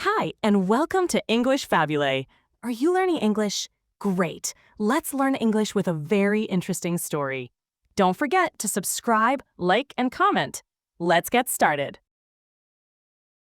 Hi, and welcome to English-Fabule. Are you learning English? Great. Let's learn English with a very interesting story. Don't forget to subscribe, like, and comment. Let's get started.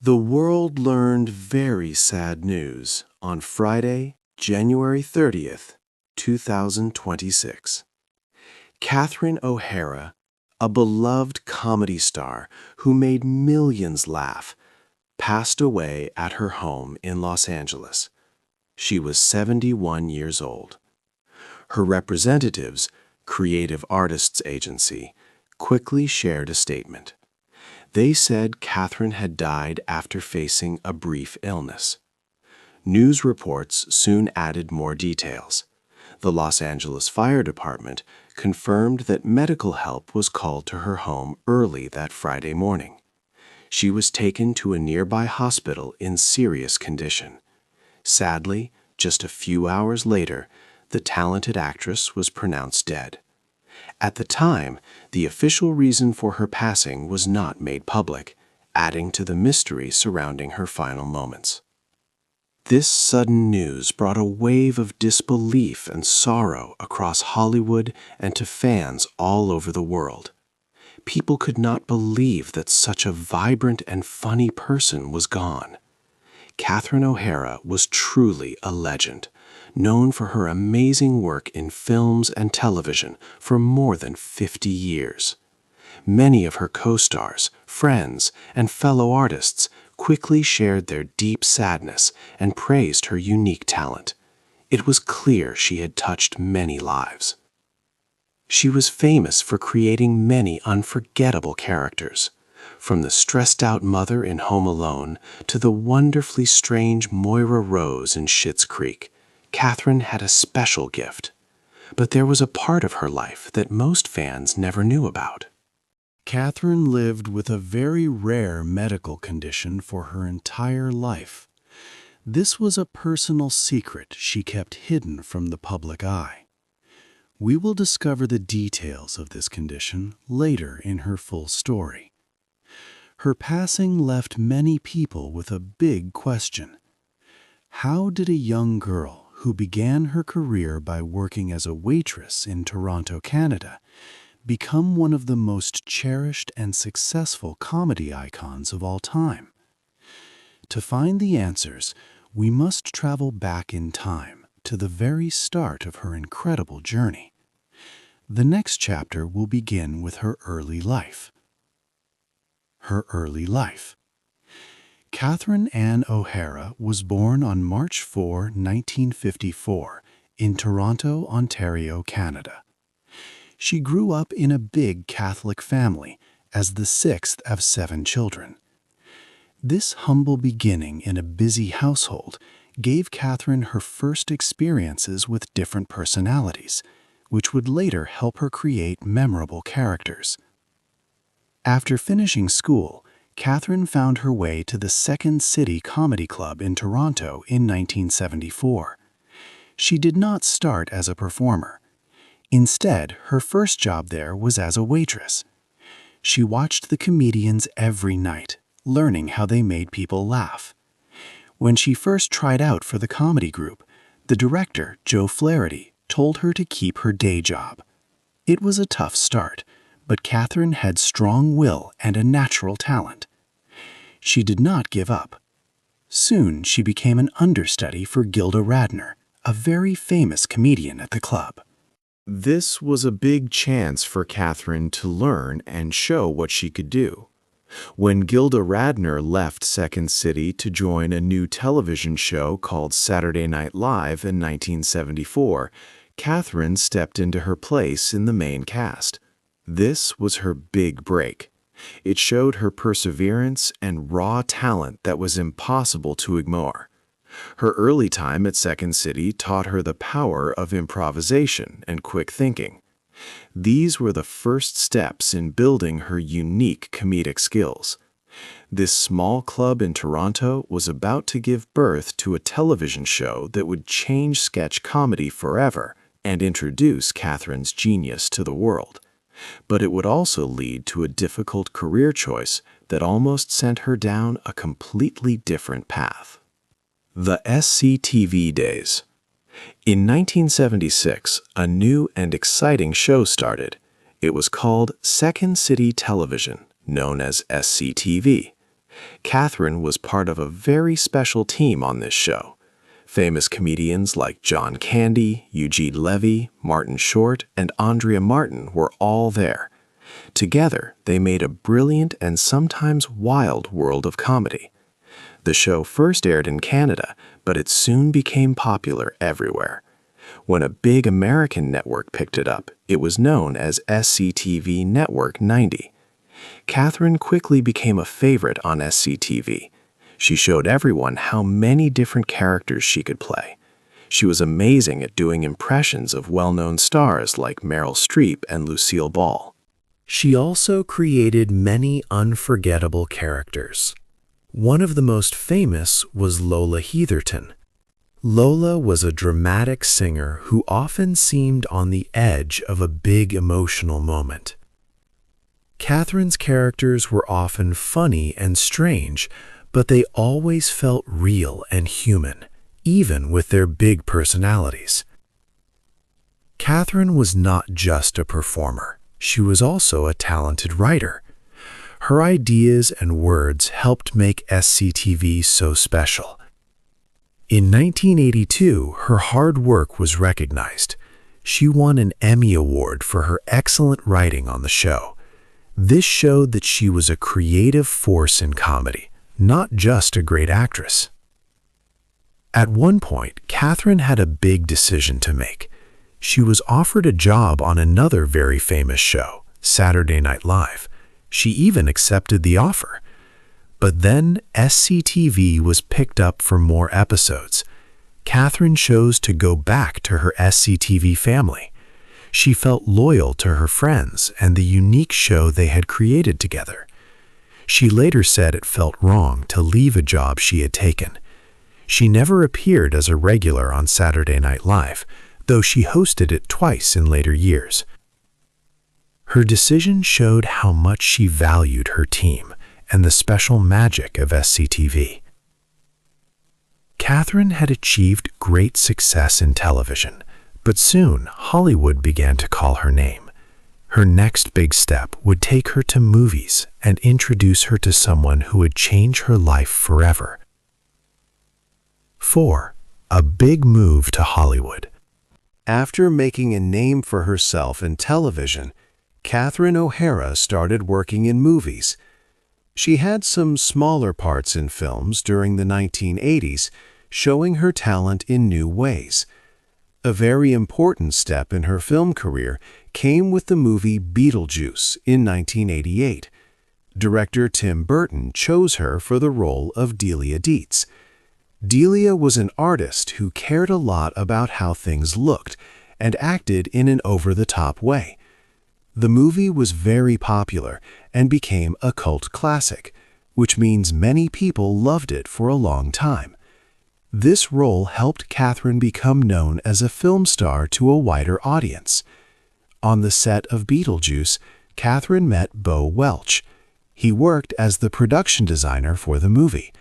The world learned very sad news on Friday, January 30th, 2026. Catherine O'Hara, a beloved comedy star who made millions laugh, passed away at her home in Los Angeles. She was 71 years old. Her representatives, Creative Artists Agency, quickly shared a statement. They said Catherine had died after facing a brief illness. News reports soon added more details. The Los Angeles Fire Department confirmed that medical help was called to her home early that Friday morning. She was taken to a nearby hospital in serious condition. Sadly, just a few hours later, the talented actress was pronounced dead. At the time, the official reason for her passing was not made public, adding to the mystery surrounding her final moments. This sudden news brought a wave of disbelief and sorrow across Hollywood and to fans all over the world. People could not believe that such a vibrant and funny person was gone. Catherine O'Hara was truly a legend, known for her amazing work in films and television for more than 50 years. Many of her co-stars, friends, and fellow artists quickly shared their deep sadness and praised her unique talent. It was clear she had touched many lives. She was famous for creating many unforgettable characters, from the stressed-out mother in Home Alone to the wonderfully strange Moira Rose in Schitt's Creek. Catherine had a special gift, but there was a part of her life that most fans never knew about. Catherine lived with a very rare medical condition for her entire life. This was a personal secret she kept hidden from the public eye. We will discover the details of this condition later in her full story. Her passing left many people with a big question. How did a young girl who began her career by working as a waitress in Toronto, Canada, become one of the most cherished and successful comedy icons of all time? To find the answers, we must travel back in time to the very start of her incredible journey. The next chapter will begin with her early life. Her early life. Catherine Ann O'Hara was born on March 4, 1954, in Toronto, Ontario, Canada. She grew up in a big Catholic family as the sixth of 7 children. This humble beginning in a busy household gave Catherine her first experiences with different personalities, which would later help her create memorable characters. After finishing school, Catherine found her way to the Second City Comedy Club in Toronto in 1974. She did not start as a performer. Instead, her first job there was as a waitress. She watched the comedians every night, learning how they made people laugh. When she first tried out for the comedy group, the director, Joe Flaherty, told her to keep her day job. It was a tough start, but Catherine had strong will and a natural talent. She did not give up. Soon she became an understudy for Gilda Radner, a very famous comedian at the club. This was a big chance for Catherine to learn and show what she could do. When Gilda Radner left Second City to join a new television show called Saturday Night Live in 1974, Catherine stepped into her place in the main cast. This was her big break. It showed her perseverance and raw talent that was impossible to ignore. Her early time at Second City taught her the power of improvisation and quick thinking. These were the first steps in building her unique comedic skills. This small club in Toronto was about to give birth to a television show that would change sketch comedy forever and introduce Catherine's genius to the world. But it would also lead to a difficult career choice that almost sent her down a completely different path. The SCTV days. In 1976, a new and exciting show started. It was called Second City Television, known as SCTV. Catherine was part of a very special team on this show. Famous comedians like John Candy, Eugene Levy, Martin Short, and Andrea Martin were all there. Together, they made a brilliant and sometimes wild world of comedy. The show first aired in Canada, but it soon became popular everywhere. When a big American network picked it up, it was known as SCTV Network 90. Catherine quickly became a favorite on SCTV. She showed everyone how many different characters she could play. She was amazing at doing impressions of well-known stars like Meryl Streep and Lucille Ball. She also created many unforgettable characters. One of the most famous was Lola Heatherton. Lola was a dramatic singer who often seemed on the edge of a big emotional moment. Catherine's characters were often funny and strange, but they always felt real and human, even with their big personalities. Catherine was not just a performer. She was also a talented writer. Her ideas and words helped make SCTV so special. In 1982, her hard work was recognized. She won an Emmy Award for her excellent writing on the show. This showed that she was a creative force in comedy, not just a great actress. At one point, Catherine had a big decision to make. She was offered a job on another very famous show, Saturday Night Live. She even accepted the offer. But then SCTV was picked up for more episodes. Catherine chose to go back to her SCTV family. She felt loyal to her friends and the unique show they had created together. She later said it felt wrong to leave a job she had taken. She never appeared as a regular on Saturday Night Live, though she hosted it twice in later years. Her decision showed how much she valued her team and the special magic of SCTV. Catherine had achieved great success in television, but soon Hollywood began to call her name. Her next big step would take her to movies and introduce her to someone who would change her life forever. 4. A big move to Hollywood. After making a name for herself in television, Catherine O'Hara started working in movies. She had some smaller parts in films during the 1980s, showing her talent in new ways. A very important step in her film career came with the movie Beetlejuice in 1988. Director Tim Burton chose her for the role of Delia Dietz. Delia was an artist who cared a lot about how things looked and acted in an over-the-top way. The movie was very popular and became a cult classic, which means many people loved it for a long time. This role helped Catherine become known as a film star to a wider audience. On the set of Beetlejuice, Catherine met Bo Welch. He worked as the production designer for the movie.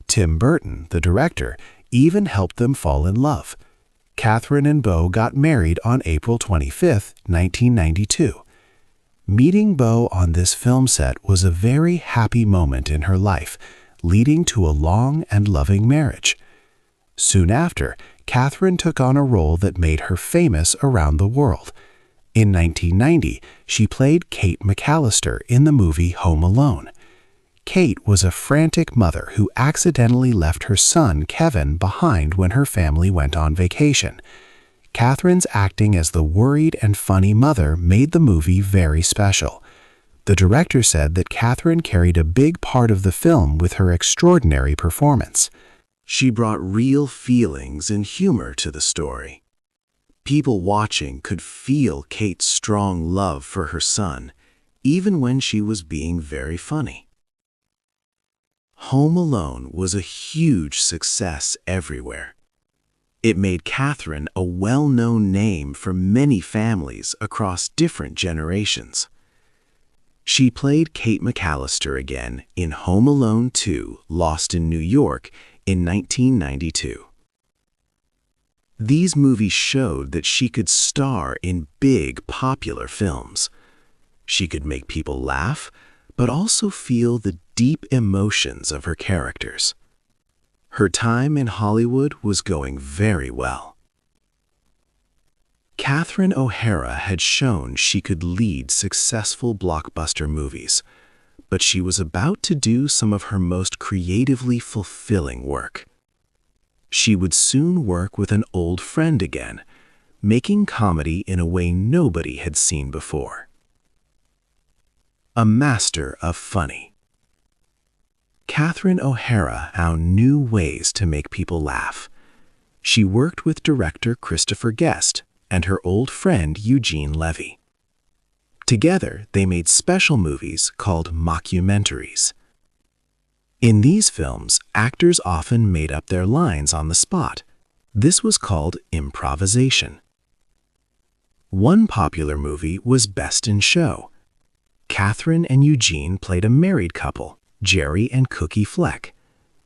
Tim Burton, the director, even helped them fall in love. Catherine and Bo got married on April 25, 1992. Meeting Bo on this film set was a very happy moment in her life, leading to a long and loving marriage. Soon after, Catherine took on a role that made her famous around the world. In 1990, she played Kate McAllister in the movie Home Alone. Kate was a frantic mother who accidentally left her son, Kevin, behind when her family went on vacation. Catherine's acting as the worried and funny mother made the movie very special. The director said that Catherine carried a big part of the film with her extraordinary performance. She brought real feelings and humor to the story. People watching could feel Kate's strong love for her son, even when she was being very funny. Home Alone was a huge success everywhere. It made Catherine a well-known name for many families across different generations. She played Kate McAllister again in Home Alone 2: Lost in New York in 1992. These movies showed that she could star in big, popular films. She could make people laugh, but also feel the deep emotions of her characters. Her time in Hollywood was going very well. Catherine O'Hara had shown she could lead successful blockbuster movies, but she was about to do some of her most creatively fulfilling work. She would soon work with an old friend again, making comedy in a way nobody had seen before. A master of funny. Catherine O'Hara found new ways to make people laugh. She worked with director Christopher Guest and her old friend Eugene Levy. Together, they made special movies called Mockumentaries. In these films, actors often made up their lines on the spot. This was called improvisation. One popular movie was Best in Show. Catherine and Eugene played a married couple, Jerry and Cookie Fleck.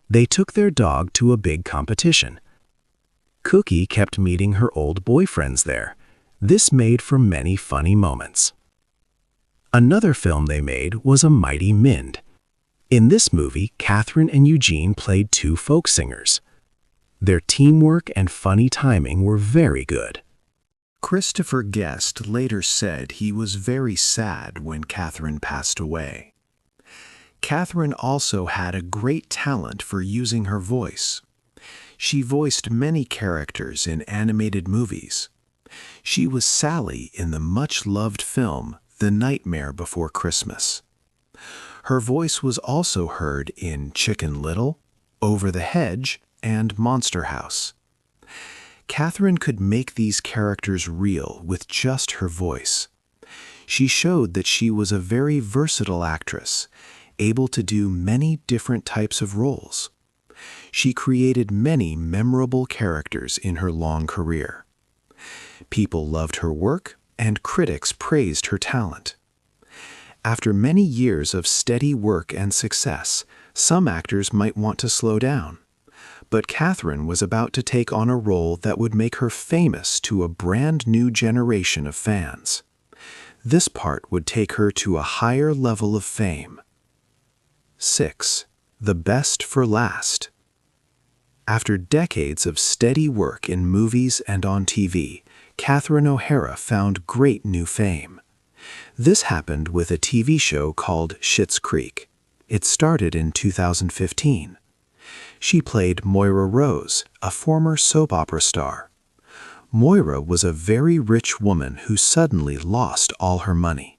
They took their dog to a big competition. Cookie kept meeting her old boyfriends there. This made for many funny moments. Another film they made was A Mighty Mind. In this movie, Catherine and Eugene played two folk singers. Their teamwork and funny timing were very good. Christopher Guest later said he was very sad when Catherine passed away. Catherine also had a great talent for using her voice. She voiced many characters in animated movies. She was Sally in the much-loved film The Nightmare Before Christmas. Her voice was also heard in Chicken Little, Over the Hedge, and Monster House. Catherine could make these characters real with just her voice. She showed that she was a very versatile actress, able to do many different types of roles. She created many memorable characters in her long career. People loved her work, and critics praised her talent. After many years of steady work and success, some actors might want to slow down. But Catherine was about to take on a role that would make her famous to a brand new generation of fans. This part would take her to a higher level of fame. 6. The best for last. After decades of steady work in movies and on TV, Catherine O'Hara found great new fame. This happened with a TV show called Schitt's Creek. It started in 2015. She played Moira Rose, a former soap opera star. Moira was a very rich woman who suddenly lost all her money.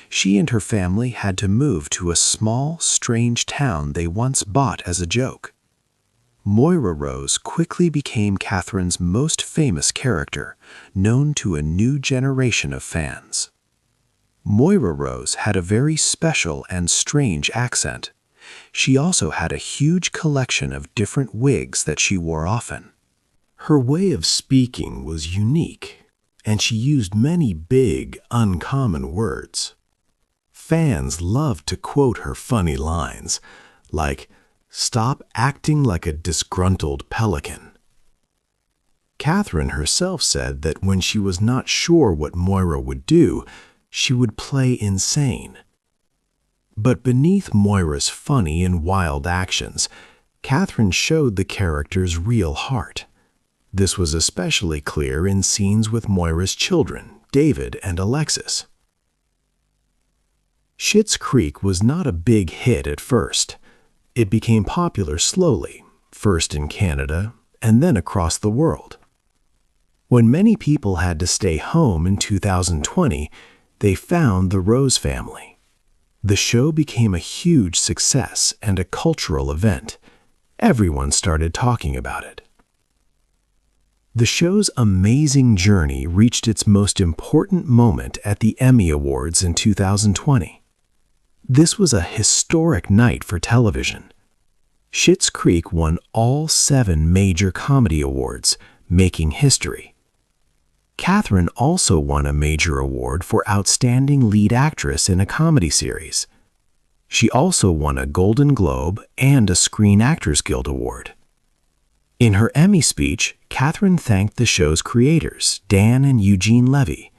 She and her family had to move to a small, strange town they once bought as a joke. Moira Rose quickly became Catherine's most famous character, known to a new generation of fans. Moira Rose had a very special and strange accent. She also had a huge collection of different wigs that she wore often. Her way of speaking was unique, and she used many big, uncommon words. Fans loved to quote her funny lines, like, "Stop acting like a disgruntled pelican." Catherine herself said that when she was not sure what Moira would do, she would play insane. But beneath Moira's funny and wild actions, Catherine showed the character's real heart. This was especially clear in scenes with Moira's children, David and Alexis. Schitt's Creek was not a big hit at first. It became popular slowly, first in Canada and then across the world. When many people had to stay home in 2020, they found the Rose family. The show became a huge success and a cultural event. Everyone started talking about it. The show's amazing journey reached its most important moment at the Emmy Awards in 2020. This was a historic night for television. Schitt's Creek won all 7 major comedy awards, making history. Catherine also won a major award for Outstanding Lead Actress in a Comedy Series. She also won a Golden Globe and a Screen Actors Guild Award. In her Emmy speech, Catherine thanked the show's creators, Dan and Eugene Levy.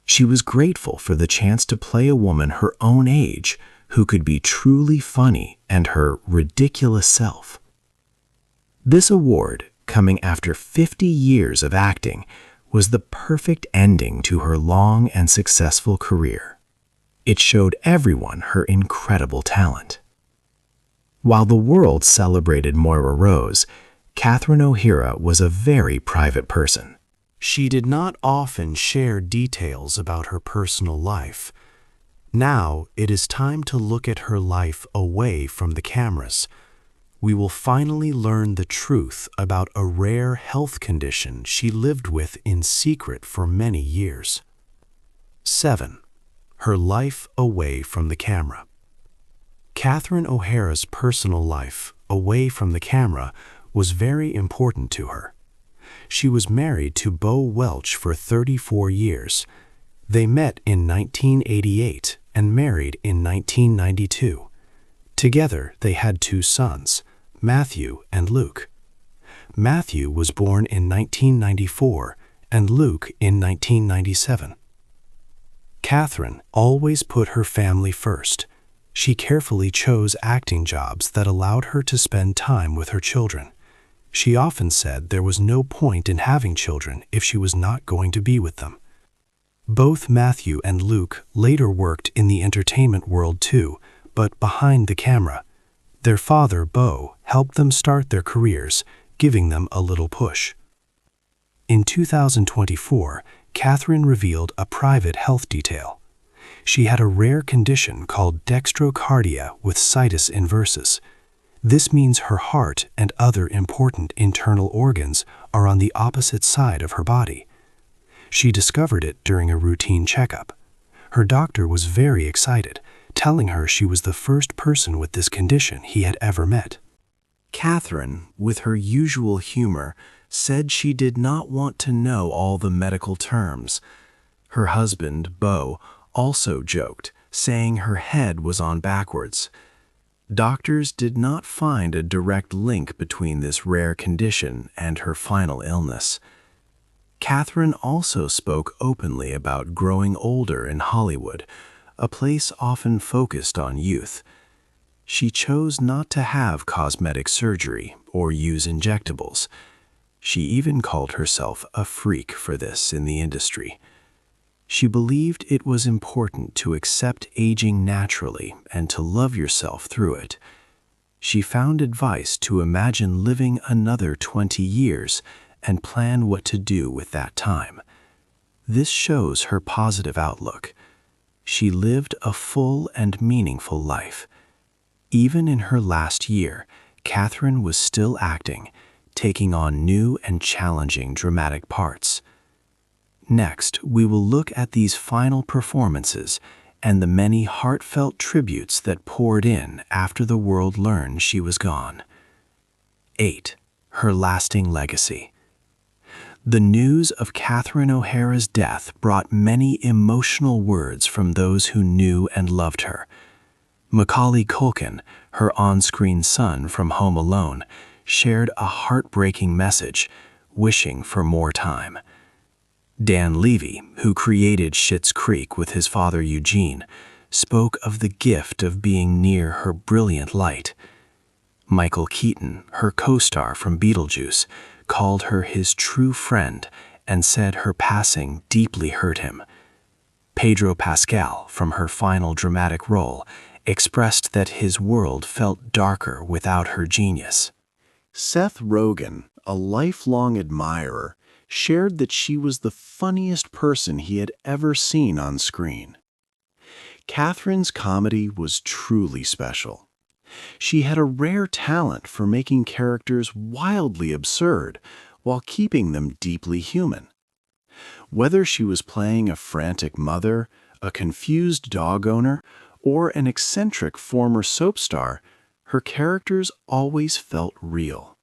She was grateful for the chance to play a woman her own age who could be truly funny and her ridiculous self. This award, coming after 50 years of acting, was the perfect ending to her long and successful career. It showed everyone her incredible talent. While the world celebrated Moira Rose, Catherine O'Hara was a very private person. She did not often share details about her personal life. Now it is time to look at her life away from the cameras. We will finally learn the truth about a rare health condition she lived with in secret for many years. 7. Her life away from the camera. Catherine O'Hara's personal life away from the camera was very important to her. She was married to Bo Welch for 34 years. They met in 1988 and married in 1992. Together, they had 2 sons, Matthew and Luke. Matthew was born in 1994 and Luke in 1997. Catherine always put her family first. She carefully chose acting jobs that allowed her to spend time with her children. She often said there was no point in having children if she was not going to be with them. Both Matthew and Luke later worked in the entertainment world too, but behind the camera. Their father, Bo, helped them start their careers, giving them a little push. In 2024, Catherine revealed a private health detail. She had a rare condition called dextrocardia with situs inversus. This means her heart and other important internal organs are on the opposite side of her body. She discovered it during a routine checkup. Her doctor was very excited, telling her she was the first person with this condition he had ever met. Catherine, with her usual humor, said she did not want to know all the medical terms. Her husband, Bo, also joked, saying her head was on backwards. Doctors did not find a direct link between this rare condition and her final illness. Catherine also spoke openly about growing older in Hollywood, a place often focused on youth. She chose not to have cosmetic surgery or use injectables. She even called herself a freak for this in the industry. She believed it was important to accept aging naturally and to love yourself through it. She found advice to imagine living another 20 years and plan what to do with that time. This shows her positive outlook. She lived a full and meaningful life. Even in her last year, Catherine was still acting, taking on new and challenging dramatic parts. Next, we will look at these final performances and the many heartfelt tributes that poured in after the world learned she was gone. 8. Her lasting legacy. The news of Catherine O'Hara's death brought many emotional words from those who knew and loved her. Macaulay Culkin, her on-screen son from Home Alone, shared a heartbreaking message, wishing for more time. Dan Levy, who created Schitt's Creek with his father Eugene, spoke of the gift of being near her brilliant light. Michael Keaton, her co-star from Beetlejuice, called her his true friend and said her passing deeply hurt him. Pedro Pascal, from her final dramatic role, expressed that his world felt darker without her genius. Seth Rogen, a lifelong admirer, shared that she was the funniest person he had ever seen on screen. Catherine's comedy was truly special. She had a rare talent for making characters wildly absurd while keeping them deeply human. Whether she was playing a frantic mother, a confused dog owner, or an eccentric former soap star, her characters always felt real.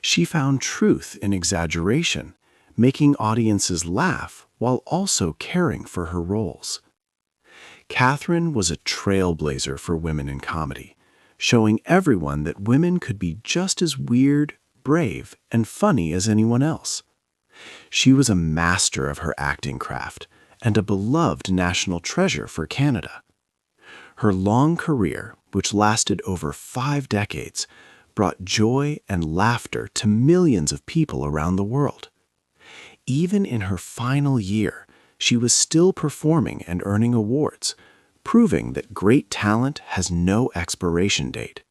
She found truth in exaggeration, making audiences laugh while also caring for her roles. Catherine was a trailblazer for women in comedy, showing everyone that women could be just as weird, brave, and funny as anyone else. She was a master of her acting craft and a beloved national treasure for Canada. Her long career, which lasted over 5 decades, brought joy and laughter to millions of people around the world. Even in her final year, she was still performing and earning awards, proving that great talent has no expiration date.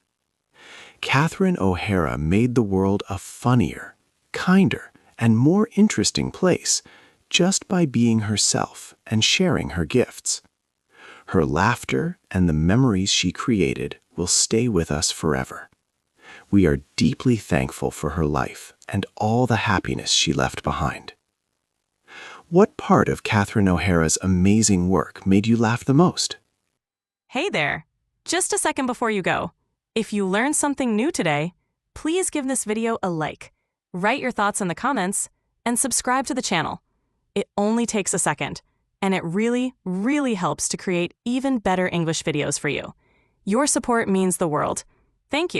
Catherine O'Hara made the world a funnier, kinder, and more interesting place just by being herself and sharing her gifts. Her laughter and the memories she created will stay with us forever. We are deeply thankful for her life and all the happiness she left behind. What part of Catherine O'Hara's amazing work made you laugh the most? Hey there! Just a second before you go. If you learned something new today, please give this video a like, write your thoughts in the comments, and subscribe to the channel. It only takes a second, and it really, really helps to create even better English videos for you. Your support means the world. Thank you.